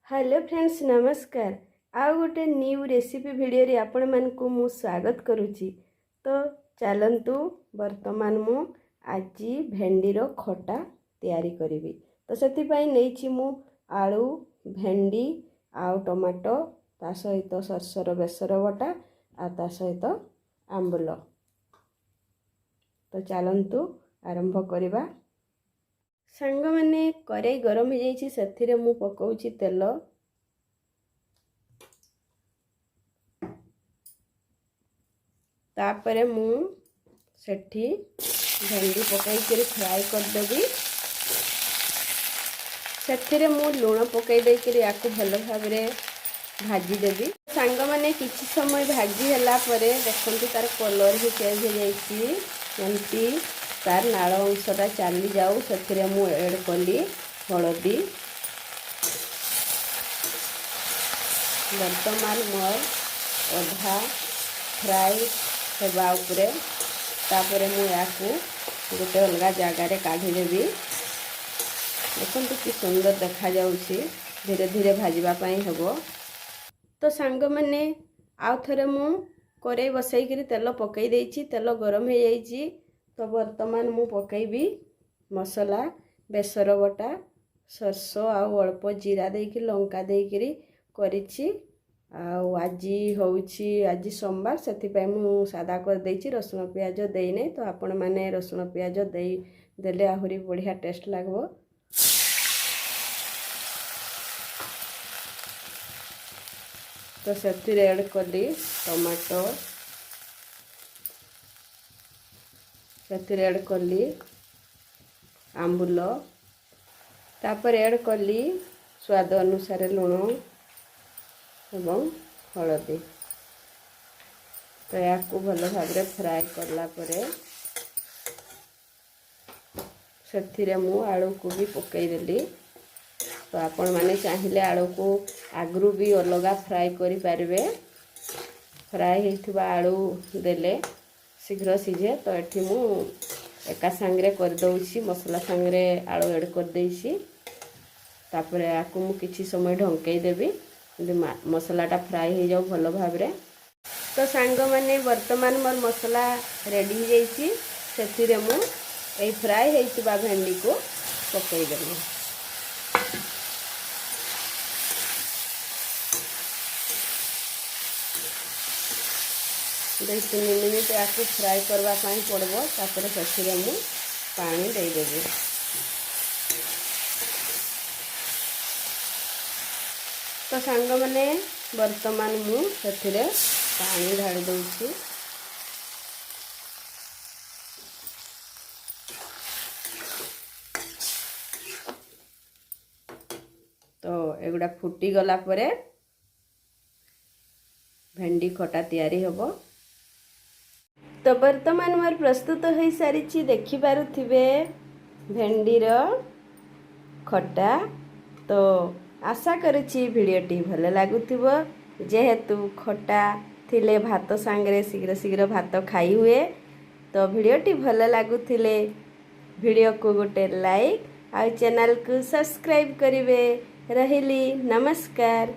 Hello friends नमस्कार। आउ गोटे न्यू रेसिपी वीडियो रे आपण मानकु मु स्वागत करूची। तो चलंतु वर्तमान मु आजी भेंडी रो खटा तैयारी करिवि। तो सेति पई नेछि मु आलू भेंडी आउ टमाटो ता सहित सरसर बेसर बटा आ ता सहित आंबुल। तो चलंतु आरंभ करिबा। सांग माने करेई गरम हो जाइछि सेथिरे मु पकाउछि तेल। तापरे मु सेठी भेंडी पकाई करी फ्राई कर देबी। सेथिरे मु लूण पकाई दे करी याकु भलो भाबरे भाजी देबी। सांग माने किछि समय भाजी हला परे देखंतु तार कलर भी चेंज हो जाइछि। एंती तार नाळ अंशटा चली जाऊ सेथिरे मु ऐड कली हळदी। वर्तमान मोर अधा फ्राई हेबा उपरे तापरे मु याकू गोटे अलगा जगार काढ़ी देबी। देखंतु कि सुंदर देखा जाउछि। धीरे धीरे भाजीबा पई हेबो। तो सांग माने आउ थरे मु करेई बसई करी तेल पकई देइछि। तेल गरम हो जाइछि। तो वर्तमान मु पकईबी मसला बेसर बटा सरसो आउ अल्प जीरा देकी लंका देकी करिछि। आजी होउछि आजी सोमवार सेति पई मु सादा कर देइछि। रसुण प्याज देई नै। तो आपण माने रसुण प्याज देई देले आहुरी बढ़िया टेस्ट लागबो। तो सेति ऐड कली टमाटो सेति ऐड कली आंबुल तापर ऐड कली स्वाद अनुसार लूण एवं हळदी। तो याकू भलो भाबरे फ्राई करला परे सेथिरे मु आलू को भी पकई देली। तो आपण माने चाहिले आलू को आगरू भी अलगा फ्राई करि पारबे। फ्राई हेथिबा आलू देले शीघ्र सीझे। तो एठी मु एका संगरे कर दउछि मसला संगरे आलू ऐड कर देइछि। तापरे आकु मु किछि समय ढंकई देबी मसलाटा फ्राई हो जाऊ भलो भाबरे। तो सांग माने वर्तमान मोर मसला रेडी हो जाइछि। सेथिरे मु ए फ्राई हेइतिबा भेंडी को पकई देबी। 2-3 मिनिट याकू फ्राई करबा पाई पड़बो। तापरे सेथिरे मु पानी दे देबी। तो सांग माने वर्तमान मु सेथिरे पानी ढाली दउछि। तो एगुडा फुटी गला परे भेंडी खटा तैयारी होबो। तो वर्तमान मोर प्रस्तुत हो सारी देखि पारुथिबे भेंडी रो खटा। तो आशा करुछि भिडियोटी भल लागुथिबो। जेहेतु खटा थिले भात सांगरे शीघ्र शीघ्र भात खाई हुए। तो भिडियोटी भल लागुथिले भिडियो को गोटे लाइक आ चैनल को सब्सक्राइब करिवे। रहिली नमस्कार।